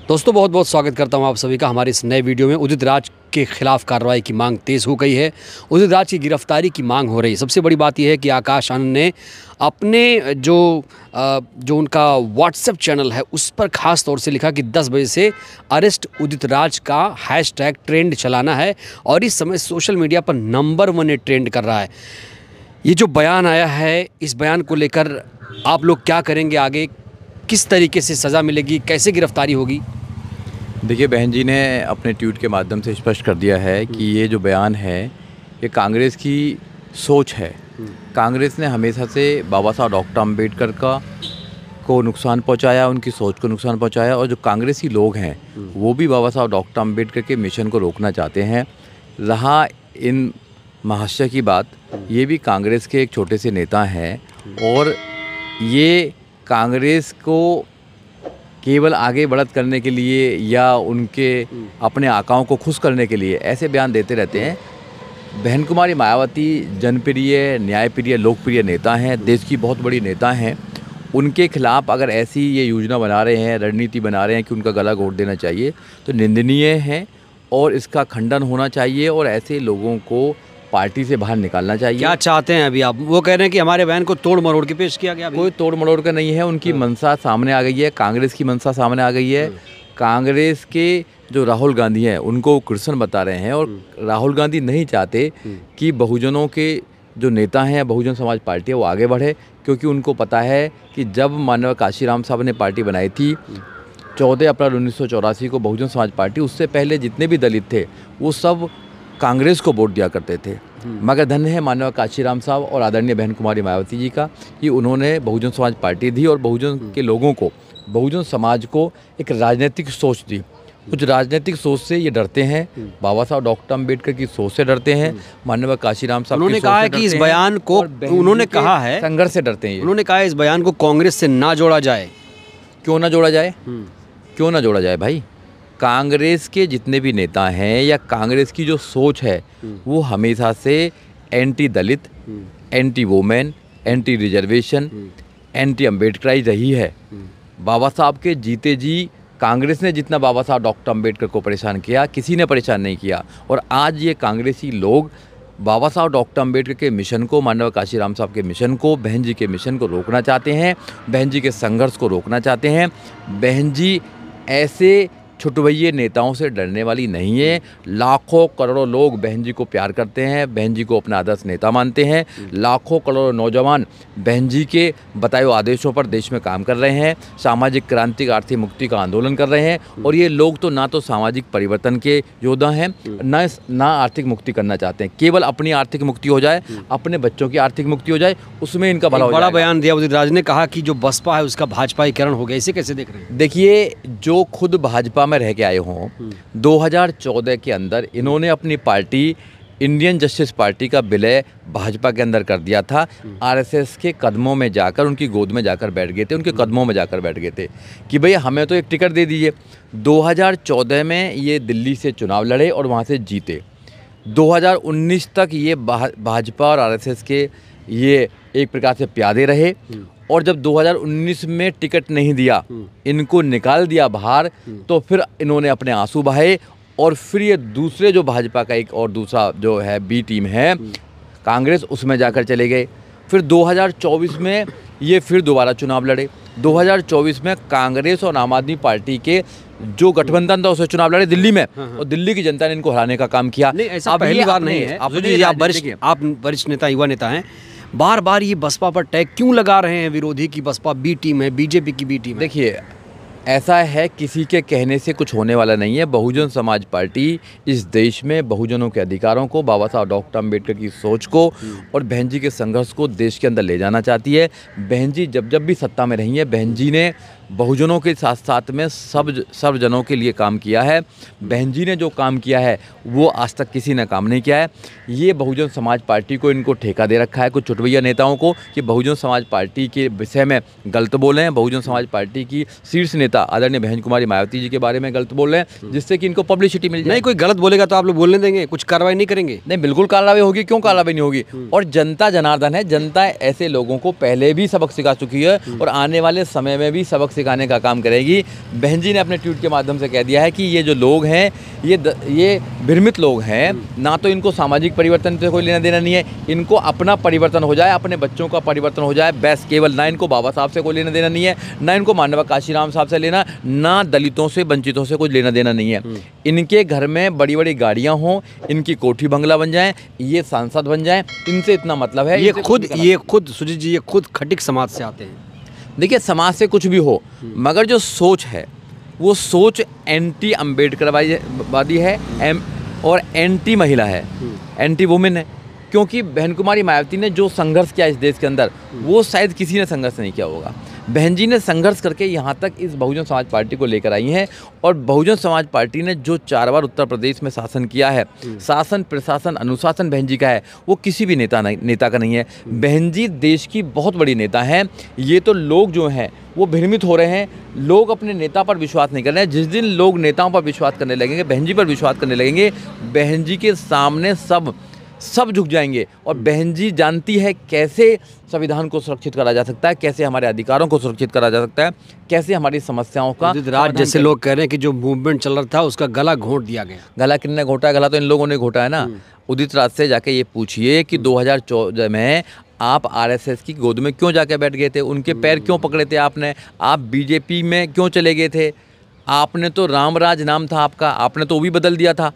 दोस्तों बहुत बहुत स्वागत करता हूं आप सभी का हमारे इस नए वीडियो में। उदित राज के खिलाफ कार्रवाई की मांग तेज़ हो गई है। उदित राज की गिरफ्तारी की मांग हो रही है। सबसे बड़ी बात यह है कि आकाश आनंद ने अपने जो उनका व्हाट्सएप चैनल है उस पर ख़ास तौर से लिखा कि 10 बजे से अरेस्ट उदित राज का हैशटैग ट्रेंड चलाना है और इस समय सोशल मीडिया पर नंबर 1 ट्रेंड कर रहा है। ये जो बयान आया है, इस बयान को लेकर आप लोग क्या करेंगे आगे? किस तरीके से सज़ा मिलेगी, कैसे गिरफ्तारी होगी? देखिए, बहन जी ने अपने ट्वीट के माध्यम से स्पष्ट कर दिया है कि ये जो बयान है ये कांग्रेस की सोच है। कांग्रेस ने हमेशा से बाबा साहब डॉक्टर अम्बेडकर को नुकसान पहुंचाया, उनकी सोच को नुकसान पहुंचाया, और जो कांग्रेसी लोग हैं वो भी बाबा साहब डॉक्टर अम्बेडकर के मिशन को रोकना चाहते हैं। रहा इन महाशय की बात, ये भी कांग्रेस के एक छोटे से नेता हैं और ये कांग्रेस को केवल आगे बढ़त करने के लिए या उनके अपने आकाओं को खुश करने के लिए ऐसे बयान देते रहते हैं। बहन कुमारी मायावती जनप्रिय, न्यायप्रिय, लोकप्रिय नेता हैं, देश की बहुत बड़ी नेता हैं। उनके खिलाफ अगर ऐसी ये योजना बना रहे हैं, रणनीति बना रहे हैं कि उनका गला घोट देना चाहिए, तो निंदनीय है और इसका खंडन होना चाहिए और ऐसे लोगों को पार्टी से बाहर निकालना चाहिए। क्या चाहते हैं अभी आप? वो कह रहे हैं कि हमारे बयान को तोड़ मरोड़ के पेश किया गया। कोई तोड़ मरोड़ का नहीं है, उनकी मंशा सामने आ गई है, कांग्रेस की मंशा सामने आ गई है। कांग्रेस के जो राहुल गांधी हैं उनको कृष्ण बता रहे हैं और राहुल गांधी नहीं चाहते कि बहुजनों के जो नेता हैं, बहुजन समाज पार्टी है, वो आगे बढ़े, क्योंकि उनको पता है कि जब माननीय काशीराम साहब ने पार्टी बनाई थी 14 अप्रैल 1984 को बहुजन समाज पार्टी, उससे पहले जितने भी दलित थे वो सब कांग्रेस को वोट दिया करते थे। मगर धन्य है माननीय काशीराम साहब और आदरणीय बहन कुमारी मायावती जी का कि उन्होंने बहुजन समाज पार्टी दी और बहुजन के लोगों को, बहुजन समाज को एक राजनीतिक सोच दी। कुछ राजनीतिक सोच से ये डरते हैं, बाबा साहब डॉक्टर अम्बेडकर की सोच से डरते हैं, माननीय काशीराम साहब उन्होंने कहा है कि इस बयान को, उन्होंने कहा है संघर्ष से डरते हैं। उन्होंने कहा है इस बयान को कांग्रेस से ना जोड़ा जाए। क्यों ना जोड़ा जाए? क्यों ना जोड़ा जाए भाई? कांग्रेस के जितने भी नेता हैं या कांग्रेस की जो सोच है वो हमेशा से anti Dalit, anti women, anti reservation, anti Ambedkarite रही है। बाबा साहब के जीते जी कांग्रेस ने जितना बाबा साहब डॉक्टर अम्बेडकर को परेशान किया, किसी ने परेशान नहीं किया। और आज ये कांग्रेसी लोग बाबा साहब डॉक्टर अम्बेडकर के मिशन को, माननीय काशीराम साहब के मिशन को, बहन जी के मिशन को रोकना चाहते हैं, बहन जी के संघर्ष को रोकना चाहते हैं। बहन जी ऐसे छुटवैये नेताओं से डरने वाली नहीं है। लाखों करोड़ों लोग बहन जी को प्यार करते हैं, बहन जी को अपना आदर्श नेता मानते हैं। लाखों करोड़ों नौजवान बहन जी के बताए हुए आदेशों पर देश में काम कर रहे हैं, सामाजिक क्रांति, आर्थिक मुक्ति का आंदोलन कर रहे हैं। और ये लोग तो ना तो सामाजिक परिवर्तन के योद्धा हैं, ना आर्थिक मुक्ति करना चाहते हैं। केवल अपनी आर्थिक मुक्ति हो जाए, अपने बच्चों की आर्थिक मुक्ति हो जाए, उसमें इनका भला हो जाएगा। बड़ा बयान दिया उदित राज ने, कहा कि जो बसपा है उसका भाजपाईकरण हो गया। इसे कैसे देख रहे हैं? देखिए, जो खुद भाजपा में रह के आए हों, 2014 के अंदर इन्होंने अपनी पार्टी इंडियन जस्टिस पार्टी का विलय भाजपा के अंदर कर दिया था। आरएसएस के कदमों में जाकर, उनकी गोद में जाकर बैठ गए थे, उनके कदमों में जाकर बैठ गए थे कि भैया हमें तो एक टिकट दे दीजिए। 2014 में ये दिल्ली से चुनाव लड़े और वहाँ से जीते। 2019 तक ये भाजपा और आरएसएस के ये एक प्रकार से प्यादे रहे और जब 2019 में टिकट नहीं दिया, इनको निकाल दिया बाहर, तो फिर इन्होंने अपने आंसू बहाए और फिर ये दूसरे जो भाजपा का एक और दूसरा जो है बी टीम है कांग्रेस, उसमें जाकर चले गए। फिर 2024 में ये फिर दोबारा चुनाव लड़े। 2024 में कांग्रेस और आम आदमी पार्टी के जो गठबंधन था उसे चुनाव लड़े दिल्ली में, और दिल्ली की जनता ने इनको हराने का काम किया। नहीं, ऐसा पहली बार नहीं है। आप वरिष्ठ नेता, युवा नेता हैं, बार बार ये बसपा पर टैग क्यों लगा रहे हैं विरोधी की बसपा बी टीम है, बीजेपी की बी टीम है? देखिए, ऐसा है, किसी के कहने से कुछ होने वाला नहीं है। बहुजन समाज पार्टी इस देश में बहुजनों के अधिकारों को, बाबा साहब डॉक्टर अम्बेडकर की सोच को और बहन जी के संघर्ष को देश के अंदर ले जाना चाहती है। बहन जी जब भी सत्ता में रही है, बहन जी ने बहुजनों के साथ साथ में सर्वजनों के लिए काम किया है। बहन जी ने जो काम किया है वो आज तक किसी ने काम नहीं किया है। ये बहुजन समाज पार्टी को इनको ठेका दे रखा है कुछ छुटवैया नेताओं को कि बहुजन समाज पार्टी के विषय में गलत बोल रहे हैं, बहुजन समाज पार्टी की शीर्ष नेता आदरणीय बहन कुमारी मायावती जी के बारे में गलत बोल रहे हैं, जिससे कि इनको पब्लिसिटी मिल जाए। नहीं, कोई गलत बोलेगा तो आप लोग बोलने देंगे? कुछ कार्रवाई नहीं करेंगे? नहीं, बिल्कुल कार्रवाई होगी। क्यों कार्रवाई नहीं होगी? और जनता जनार्दन है, जनता ऐसे लोगों को पहले भी सबक सिखा चुकी है और आने वाले समय में भी सबक सिखाने का काम करेगी। बहन जी ने अपने ट्वीट के माध्यम से कह दिया है कि ये जो लोग हैं ये भ्रमित लोग हैं, ना तो इनको सामाजिक परिवर्तन से कोई लेना देना नहीं है, इनको अपना परिवर्तन हो जाए, अपने बच्चों का परिवर्तन हो जाए, बस केवल। ना इनको बाबा साहब से कोई लेना देना नहीं है, ना इनको मानवा काशीराम साहब से लेना, ना दलितों से वंचितों से कुछ लेना देना नहीं है। इनके घर में बड़ी बड़ी गाड़ियाँ हों, इनकी कोठी बंगला बन जाएँ, ये सांसद बन जाएँ, इनसे इतना मतलब है। ये खुद सुजीत जी, ये खुद खटिक समाज से आते हैं। देखिए, समाज से कुछ भी हो, मगर जो सोच है वो सोच एंटी अम्बेडकरवादी है और एंटी महिला है, एंटी वुमेन है। क्योंकि बहन कुमारी मायावती ने जो संघर्ष किया इस देश के अंदर, वो शायद किसी ने संघर्ष नहीं किया होगा। बहन जी ने संघर्ष करके यहाँ तक इस बहुजन समाज पार्टी को लेकर आई हैं, और बहुजन समाज पार्टी ने जो 4 बार उत्तर प्रदेश में शासन किया है, शासन प्रशासन अनुशासन बहन जी का है, वो किसी भी नेता का नहीं है। बहन जी देश की बहुत बड़ी नेता हैं। ये तो लोग जो हैं वो भ्रमित हो रहे हैं, लोग अपने नेता पर विश्वास नहीं कर रहे हैं। जिस दिन लोग नेताओं पर विश्वास करने लगेंगे, बहन जी पर विश्वास करने लगेंगे, बहन जी के सामने सब झुक जाएंगे। और बहन जी जानती है कैसे संविधान को सुरक्षित करा जा सकता है, कैसे हमारे अधिकारों को सुरक्षित करा जा सकता है, कैसे हमारी समस्याओं का। राज जैसे लोग कह रहे हैं कि जो मूवमेंट चल रहा था उसका गला घोंट दिया गया। गला किसने घोटा है? गला तो इन लोगों ने घोटा है ना। उदित राज से जाके ये पूछिए कि 2014 में आप आरएसएस की गोद में क्यों जाके बैठ गए थे, उनके पैर क्यों पकड़े थे आपने, आप बीजेपी में क्यों चले गए थे? आपने तो रामराज नाम था आपका, आपने तो वो भी बदल दिया था,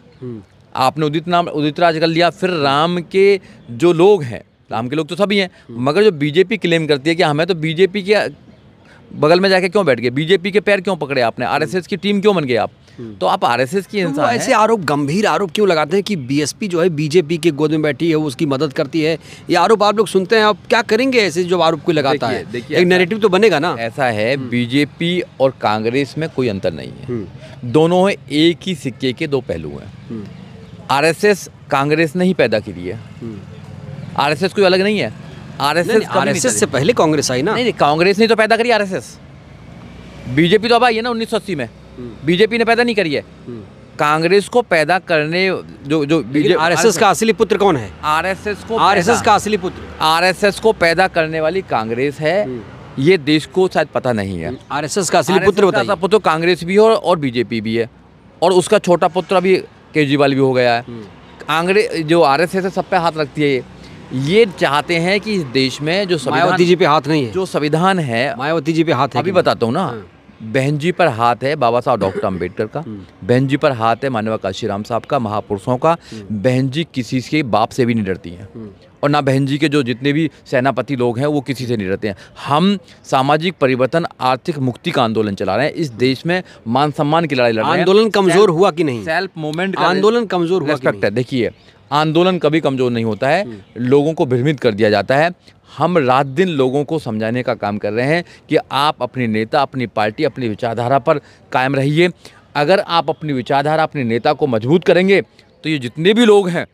आपने उदित राज कर लिया। फिर राम के जो लोग हैं, राम के लोग तो सभी हैं, मगर जो बीजेपी क्लेम करती है कि हमें, तो बीजेपी के बगल में जाके क्यों बैठ गए, बीजेपी के पैर क्यों पकड़े आपने, आरएसएस की टीम क्यों बन गए आप? तो आप आरएसएस की इंसान हैं। ऐसे आरोप, गंभीर आरोप क्यों लगाते हैं कि बीएसपी जो है बीजेपी के गोद में बैठी है, वो उसकी मदद करती है? ये आरोप आप लोग सुनते हैं, आप क्या करेंगे ऐसे जो आरोप कोई लगाता है? एक नैरेटिव तो बनेगा ना। ऐसा है, बीजेपी और कांग्रेस में कोई अंतर नहीं है, दोनों एक ही सिक्के के 2 पहलू हैं। आरएसएस कांग्रेस ने ही पैदा की है, आरएसएस कोई अलग नहीं है। आरएसएस से पहले कांग्रेस आई ना। नहीं, कांग्रेस ने तो पैदा करी आरएसएस, बीजेपी तो अब आई है ना 1980 में, बीजेपी ने पैदा नहीं करी है। कांग्रेस को पैदा करने जो आरएसएस का असली पुत्र कौन है? आरएसएस का असली पुत्र, आरएसएस को पैदा करने वाली कांग्रेस है। ये देश को शायद पता नहीं है। आरएसएस का असली पुत्र बताइए। पुत्र कांग्रेस भी है और बीजेपी भी है, और उसका छोटा पुत्र अभी केजरीवाल भी हो गया है। कांग्रेस जो आरएसएस है सब पे हाथ रखती है। ये चाहते हैं कि इस देश में जो मायावती जी पे हाथ नहीं है, जो संविधान है, मायावती जी पे हाथ है। अभी बताता हूँ ना। बहन जी पर हाथ है बाबा साहब डॉक्टर अम्बेडकर का, बहन जी पर हाथ है मानवा काशीराम साहब का, महापुरुषों का। बहन जी किसी के बाप से भी नहीं डरती हैं, और ना बहन जी के जो जितने भी सेनापति लोग हैं वो किसी से नहीं डरते हैं। हम सामाजिक परिवर्तन, आर्थिक मुक्ति का आंदोलन चला रहे हैं। इस देश में मान सम्मान की लड़ाई लड़ रहे हैं। आंदोलन कमजोर हुआ कि नहीं? सेल्फ मूवमेंट आंदोलन कमजोर हुआ कि नहीं? है। देखिए, आंदोलन कभी कमजोर नहीं होता है, लोगों को भ्रमित कर दिया जाता है। हम रात दिन लोगों को समझाने का काम कर रहे हैं कि आप अपने नेता, अपनी पार्टी, अपनी विचारधारा पर कायम रहिए। अगर आप अपनी विचारधारा, अपने नेता को मजबूत करेंगे, तो ये जितने भी लोग हैं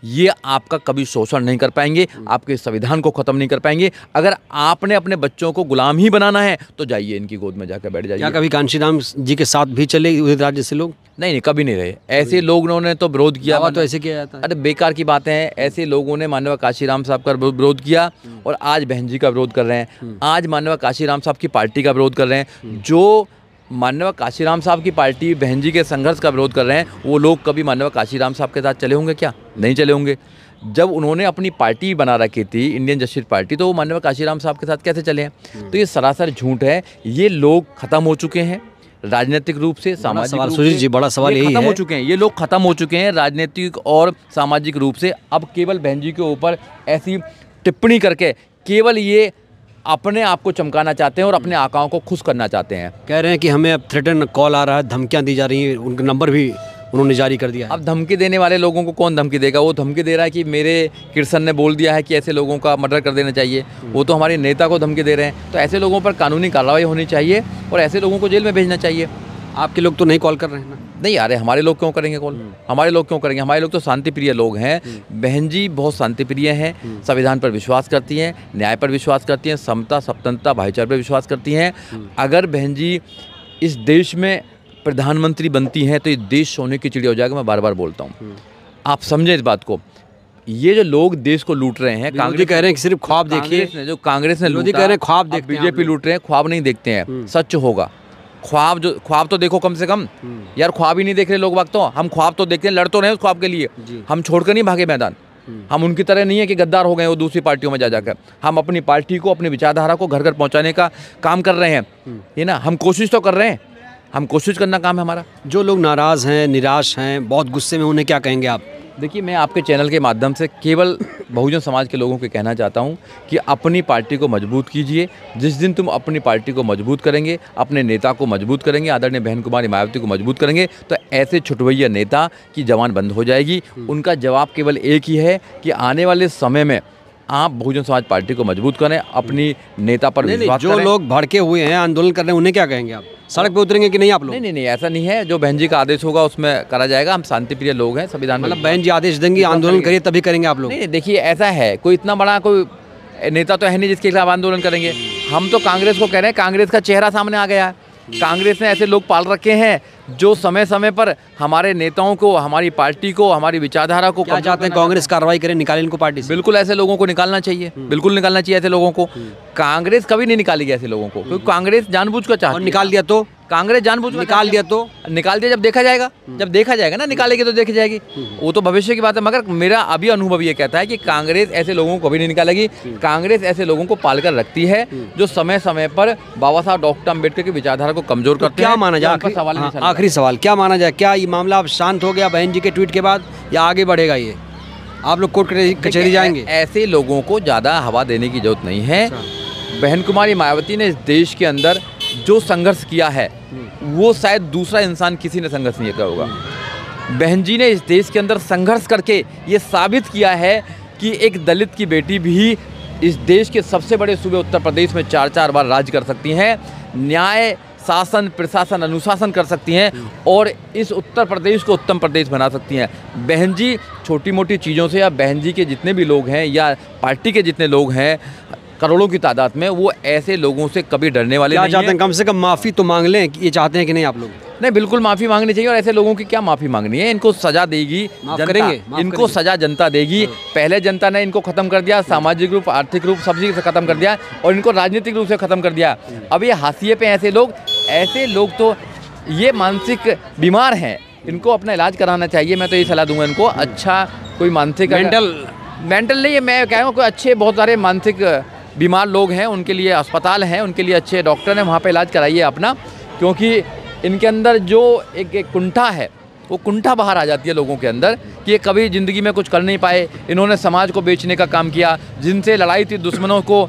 ये आपका कभी शोषण नहीं कर पाएंगे, आपके संविधान को ख़त्म नहीं कर पाएंगे। अगर आपने अपने बच्चों को गुलाम ही बनाना है तो जाइए इनकी गोद में जाकर बैठ जाइए। क्या कभी कांशीराम जी के साथ भी चले उदित राज जैसे लोग? नहीं, कभी नहीं रहे ऐसे लोगों ने। तो विरोध किया, तो ऐसे किया जाता है। अरे बेकार की बातें हैं। ऐसे लोगों ने मानवा काशीराम साहब का विरोध किया और आज बहन जी का विरोध कर रहे हैं, आज मानवा काशीराम साहब की पार्टी का विरोध कर रहे हैं। जो मानवा काशीराम साहब की पार्टी बहन जी के संघर्ष का विरोध कर रहे हैं, वो लोग कभी मानवा काशीराम साहब के साथ चले होंगे क्या? नहीं चले होंगे। जब उन्होंने अपनी पार्टी बना रखी थी, इंडियन जस्टिस पार्टी, तो वो मानवा काशीराम साहब के साथ कैसे चले हैं? तो ये सरासर झूठ है। ये लोग खत्म हो चुके हैं राजनीतिक रूप से, सामाजिक रूप से। जी, बड़ा सवाल यही खत्म हो चुके हैं, ये लोग खत्म हो चुके हैं राजनीतिक और सामाजिक रूप से। अब केवल बहन जी के ऊपर ऐसी टिप्पणी करके केवल ये अपने आप को चमकाना चाहते हैं और अपने आकाओं को खुश करना चाहते हैं। कह रहे हैं कि हमें अब थ्रेटन कॉल आ रहा है, धमकियां दी जा रही हैं, उनका नंबर भी उन्होंने जारी कर दिया है। अब धमकी देने वाले लोगों को कौन धमकी देगा? वो धमकी दे रहा है कि मेरे किर्सन ने बोल दिया है कि ऐसे लोगों का मर्डर कर देना चाहिए। वो तो हमारे नेता को धमकी दे रहे हैं। तो ऐसे लोगों पर कानूनी कार्रवाई होनी चाहिए और ऐसे लोगों को जेल में भेजना चाहिए। आपके लोग तो नहीं कॉल कर रहे हैं ना? नहीं आ रहे। हमारे लोग क्यों करेंगे कॉल? हमारे लोग क्यों करेंगे? हमारे लोग तो शांतिप्रिय लोग हैं। बहन जी बहुत शांतिप्रिय हैं, संविधान पर विश्वास करती हैं, न्याय पर विश्वास करती हैं, समता, स्वतंत्रता, भाईचारे पर विश्वास करती हैं। अगर बहन जी इस देश में प्रधानमंत्री बनती हैं तो ये देश सोने की चिड़िया हो जाएगा। मैं बार बार बोलता हूँ, आप समझें इस बात को। ये जो लोग देश को लूट रहे हैं, कांग्रेस कह रहे हैं कि सिर्फ ख्वाब देखिए, जो कांग्रेस ने मोदी कह रहे हैं ख्वाब देखते हैं, बीजेपी लूट रहे हैं, ख्वाब नहीं देखते हैं, सच होगा। ख्वाब तो देखो कम से कम यार, ख्वाब ही नहीं देख रहे लोग बाग, तो हम ख्वाब तो देखते हैं, लड़ तो रहे हैं उस ख्वाब के लिए, हम छोड़कर नहीं भागे मैदान। हम उनकी तरह नहीं है कि गद्दार हो गए वो दूसरी पार्टियों में जा जाकर। हम अपनी पार्टी को, अपनी विचारधारा को घर घर पहुंचाने का काम कर रहे हैं, ये ना, हम कोशिश तो कर रहे हैं, हम कोशिश करना काम है हमारा। जो लोग नाराज़ हैं, निराश हैं, बहुत गुस्से में, उन्हें क्या कहेंगे आप? देखिए, मैं आपके चैनल के माध्यम से केवल बहुजन समाज के लोगों को कहना चाहता हूं कि अपनी पार्टी को मजबूत कीजिए। जिस दिन तुम अपनी पार्टी को मजबूत करेंगे, अपने नेता को मजबूत करेंगे, आदरणीय बहन कुमारी मायावती को मजबूत करेंगे, तो ऐसे छुटवैया नेता की जबान बंद हो जाएगी। उनका जवाब केवल एक ही है कि आने वाले समय में आप बहुजन समाज पार्टी को मजबूत करें, अपनी नेता पर विश्वास करें। जो लोग भड़के हुए हैं, आंदोलन कर रहे हैं, उन्हें क्या कहेंगे आप? सड़क पे उतरेंगे कि नहीं आप लोग? नहीं, ऐसा नहीं है। जो बहन जी का आदेश होगा उसमें करा जाएगा। हम शांतिप्रिय लोग हैं, संविधान मतलब बहन जी आदेश देंगी, आंदोलन करिए, तभी करेंगे आप लोग? नहीं, देखिए ऐसा है, कोई इतना बड़ा कोई नेता तो है नहीं जिसके खिलाफ आंदोलन करेंगे। हम तो कांग्रेस को कह रहे हैं, कांग्रेस का चेहरा सामने आ गया है। कांग्रेस ने ऐसे लोग पाल रखे हैं जो समय समय पर हमारे नेताओं को, हमारी पार्टी को, हमारी विचारधारा को क्या चाहते हैं? कांग्रेस कार्रवाई करे, निकाले इनको पार्टी से? बिल्कुल, ऐसे लोगों को निकालना चाहिए, बिल्कुल निकालना चाहिए ऐसे लोगों को। कांग्रेस कभी नहीं निकालेगी ऐसे लोगों को, क्योंकि कांग्रेस जानबूझ कर चाहती है। और निकाल दिया तो? कांग्रेस जानबूझ निकाल दिया तो? निकाल दिया, जब देखा जाएगा, जब देखा जाएगा ना, निकालेगी तो देखी जाएगी, वो तो भविष्य की बात है। मगर मेरा अभी अनुभव ये कहता है कि कांग्रेस ऐसे लोगों को कभी नहीं निकालेगी। कांग्रेस ऐसे लोगों को पालकर रखती है जो समय समय पर बाबा साहब डॉक्टर अम्बेडकर की विचारधारा को कमजोर करते हैं। क्या माना जाए? आखिरी सवाल, क्या माना जाए? क्या ये मामला अब शांत हो गया बहन जी के ट्वीट के बाद, या आगे बढ़ेगा ये? आप लोग कोर्ट कचहरी जाएंगे? ऐसे लोगों को ज़्यादा हवा देने की जरूरत नहीं है। बहन कुमारी मायावती ने इस देश के अंदर जो संघर्ष किया है, वो शायद दूसरा इंसान किसी ने संघर्ष नहीं किया होगा। बहन जी ने इस देश के अंदर संघर्ष करके ये साबित किया है कि एक दलित की बेटी भी इस देश के सबसे बड़े सूबे उत्तर प्रदेश में 4-4 बार राज कर सकती हैं, न्याय, शासन, प्रशासन, अनुशासन कर सकती हैं और इस उत्तर प्रदेश को उत्तम प्रदेश बना सकती हैं। बहन जी छोटी मोटी चीज़ों से, या बहन जी के जितने भी लोग हैं या पार्टी के जितने लोग हैं करोड़ों की तादाद में, वो ऐसे लोगों से कभी डरने वाले नहीं हैं। चाहते हैं कम से कम माफ़ी तो मांग लें, ये चाहते हैं कि नहीं आप लोग? नहीं, बिल्कुल माफ़ी मांगनी चाहिए। और ऐसे लोगों की क्या माफ़ी मांगनी है? इनको सजा देगी जनता, इनको सजा जनता देगी। पहले जनता ने इनको खत्म कर दिया, सामाजिक रूप, आर्थिक रूप, सब चीज़ से खत्म कर दिया और इनको राजनीतिक रूप से खत्म कर दिया। अब ये हाशिए पे ऐसे लोग तो ये मानसिक बीमार हैं, इनको अपना इलाज कराना चाहिए। मैं तो ये सलाह दूंगा इनको, अच्छा कोई मानसिक मेंटल नहीं है, मैं कह रहा हूँ कोई अच्छे, बहुत सारे मानसिक बीमार लोग हैं, उनके लिए अस्पताल हैं, उनके लिए अच्छे डॉक्टर हैं, वहाँ पे इलाज कराइए अपना, क्योंकि इनके अंदर जो एक कुंठा है, वो कुंठा बाहर आ जाती है लोगों के अंदर कि ये कभी ज़िंदगी में कुछ कर नहीं पाए। इन्होंने समाज को बेचने का काम किया, जिनसे लड़ाई थी दुश्मनों को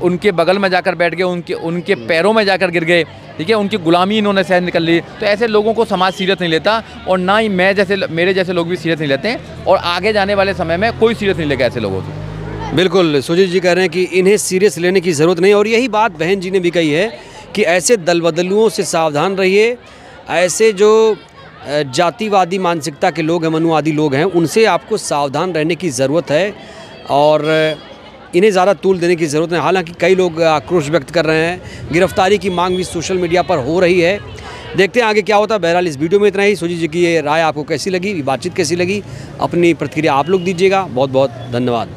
उनके बगल में जाकर बैठ गए, उनके पैरों में जाकर गिर गए, ठीक है, उनकी गुलामी इन्होंने सहन निकल ली। तो ऐसे लोगों को समाज सीरियस नहीं लेता और ना ही मेरे जैसे लोग भी सीरियस नहीं लेते हैं और आगे जाने वाले समय में कोई सीरियस नहीं लेगा ऐसे लोगों को। बिल्कुल, सुजीत जी कह रहे हैं कि इन्हें सीरियस लेने की ज़रूरत नहीं, और यही बात बहन जी ने भी कही है कि ऐसे दलबदलुओं से सावधान रहिए। ऐसे जो जातिवादी मानसिकता के लोग हैं, मनुवादी लोग हैं, उनसे आपको सावधान रहने की ज़रूरत है और इन्हें ज़्यादा तूल देने की ज़रूरत नहीं। हालांकि कई लोग आक्रोश व्यक्त कर रहे हैं, गिरफ्तारी की मांग भी सोशल मीडिया पर हो रही है। देखते हैं आगे क्या होता है। बहरहाल इस वीडियो में इतना ही। सुजीत जी की ये राय आपको कैसी लगी, बातचीत कैसी लगी, अपनी प्रतिक्रिया आप लोग दीजिएगा। बहुत बहुत धन्यवाद।